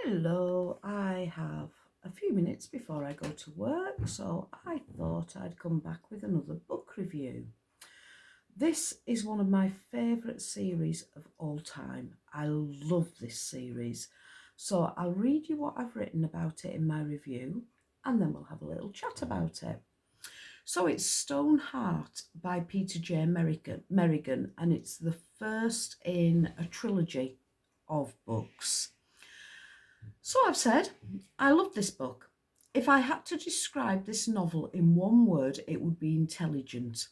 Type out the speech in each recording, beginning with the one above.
Hello, I have a few minutes before I go to work, so I thought I'd come back with another book review. This is one of my favourite series of all time. I love this series. So I'll read you what I've written about it in my review and then we'll have a little chat about it. So it's Stoneheart by Peter J. Merrigan, and it's the first in a trilogy of books. So I've said, I love this book. If I had to describe this novel in one word, it would be intelligent.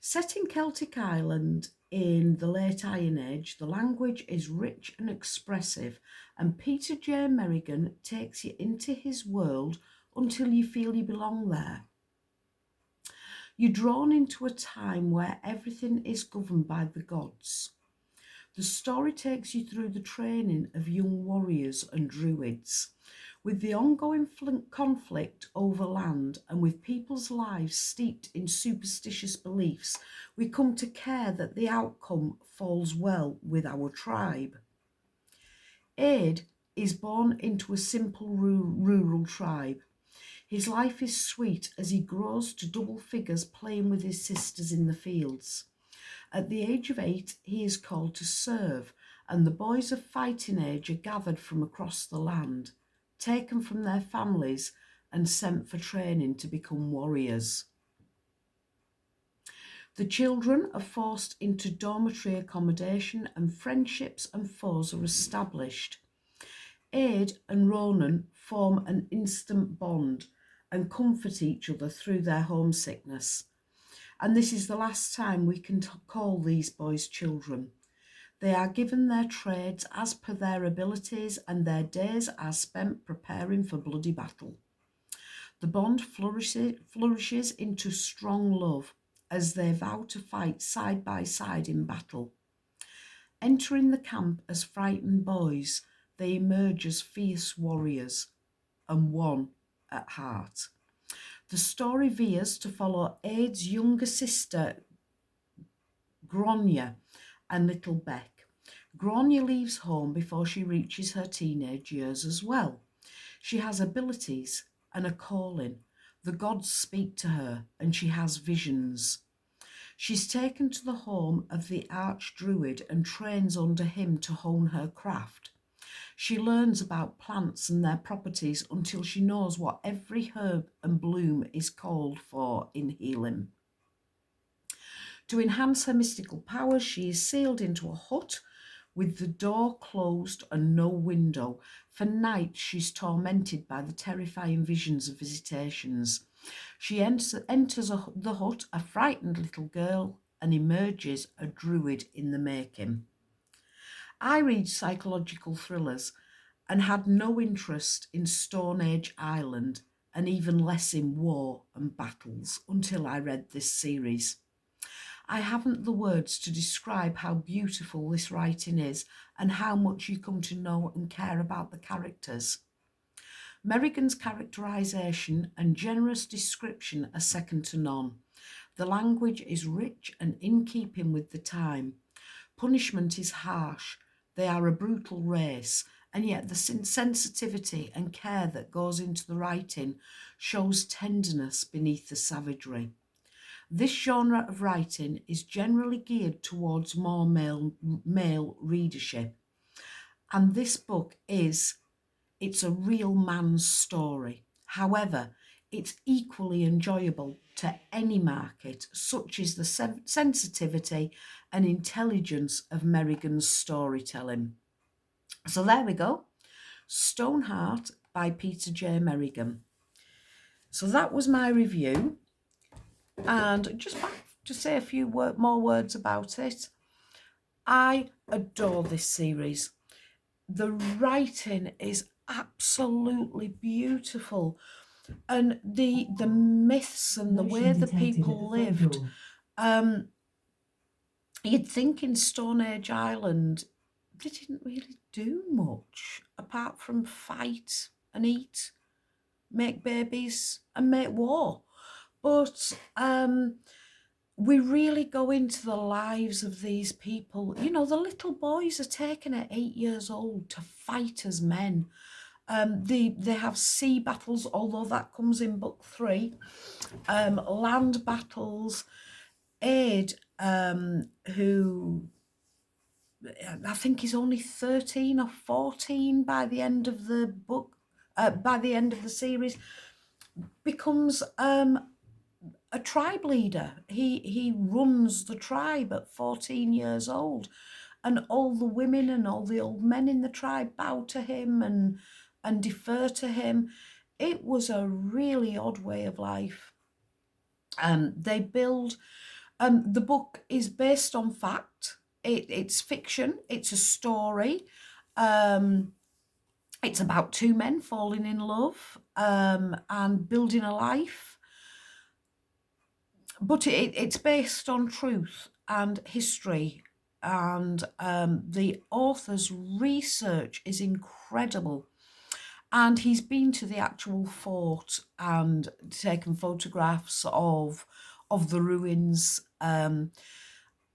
Set in Celtic Ireland in the late Iron Age, the language is rich and expressive, and Peter J. Merrigan takes you into his world until you feel you belong there. You're drawn into a time where everything is governed by the gods. The story takes you through the training of young warriors and druids. With the ongoing conflict over land and with people's lives steeped in superstitious beliefs, we come to care that the outcome falls well with our tribe. Aid is born into a simple rural tribe. His life is sweet as he grows to double figures playing with his sisters in the fields. At the age of 8, he is called to serve, and the boys of fighting age are gathered from across the land, taken from their families and sent for training to become warriors. The children are forced into dormitory accommodation and friendships and foes are established. Aid and Ronan form an instant bond and comfort each other through their homesickness. And this is the last time we can call these boys children. They are given their trades as per their abilities, and their days are spent preparing for bloody battle. The bond flourishes into strong love as they vow to fight side by side in battle. Entering the camp as frightened boys, they emerge as fierce warriors and one at heart. The story veers to follow Aid's younger sister, Grania, and little Beck. Grania leaves home before she reaches her teenage years as well. She has abilities and a calling. The gods speak to her and she has visions. She's taken to the home of the archdruid and trains under him to hone her craft. She learns about plants and their properties until she knows what every herb and bloom is called for in healing. To enhance her mystical powers, she is sealed into a hut with the door closed and no window. For nights, she's tormented by the terrifying visions of visitations. She enters the hut, a frightened little girl, and emerges a druid in the making. I read psychological thrillers and had no interest in Stone Age Ireland and even less in war and battles until I read this series. I haven't the words to describe how beautiful this writing is and how much you come to know and care about the characters. Merrigan's characterisation and generous description are second to none. The language is rich and in keeping with the time. Punishment is harsh. They are a brutal race, and yet the sensitivity and care that goes into the writing shows tenderness beneath the savagery. This genre of writing is generally geared towards more male readership, and this book it's a real man's story. However, it's equally enjoyable to any market, such is the sensitivity and intelligence of Merrigan's storytelling. So there we go. Stoneheart by Peter J. Merrigan. So that was my review. And just back to say a few more words about it. I adore this series. The writing is absolutely beautiful, and the myths and the way the people lived. You'd think in Stone Age Ireland they didn't really do much apart from fight and eat, make babies and make war. But we really go into the lives of these people. You know, the little boys are taken at 8 years old to fight as men. They have sea battles, although that comes in book 3. Land battles. Aid, who I think is only 13 or 14 by the end of the book, by the end of the series, becomes a tribe leader. He runs the tribe at 14 years old, and all the women and all the old men in the tribe bow to him and defer to him. It was a really odd way of life. They build. The book is based on fact. It's fiction. It's a story. It's about 2 men falling in love and building a life. But it's based on truth and history, and the author's research is incredible. And he's been to the actual fort and taken photographs of the ruins.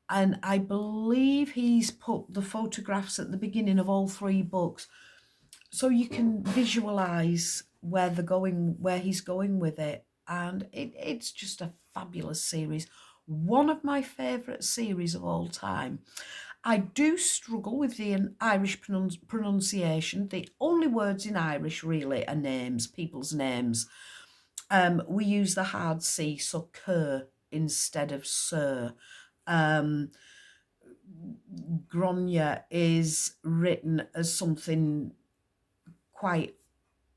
And I believe he's put the photographs at the beginning of all 3 books, so you can visualize where he's going with it. And it's just a fabulous series. One of my favourite series of all time. I do struggle with the Irish pronunciation. The only words in Irish really are names, people's names. We use the hard C, so cur instead of sir. Grania is written as something quite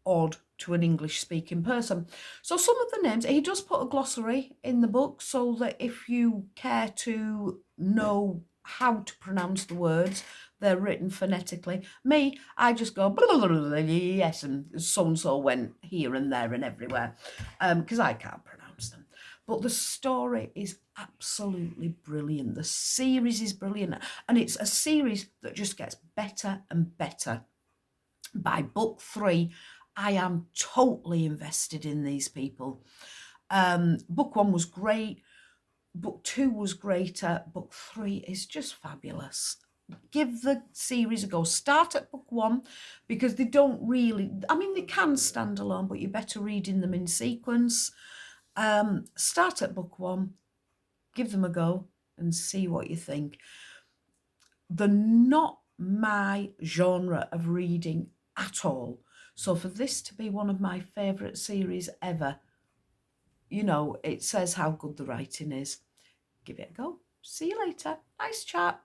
odd to an English speaking person. So some of the names, he does put a glossary in the book so that if you care to know how to pronounce the words, they're written phonetically. Me, I just go blah, blah, blah, yes, and so-and-so went here and there and everywhere, because I can't pronounce them. But the story is absolutely brilliant. The series is brilliant, and it's a series that just gets better and better. By book 3, I am totally invested in these people. Book 1 was great. Book 2 was greater. Book 3 is just fabulous. Give the series a go. Start at book 1 because they don't really, I mean, they can stand alone, but you're better reading them in sequence. Start at book 1, give them a go and see what you think. They're not my genre of reading at all. So for this to be one of my favourite series ever, you know, it says how good the writing is. Give it a go. See you later. Nice chat.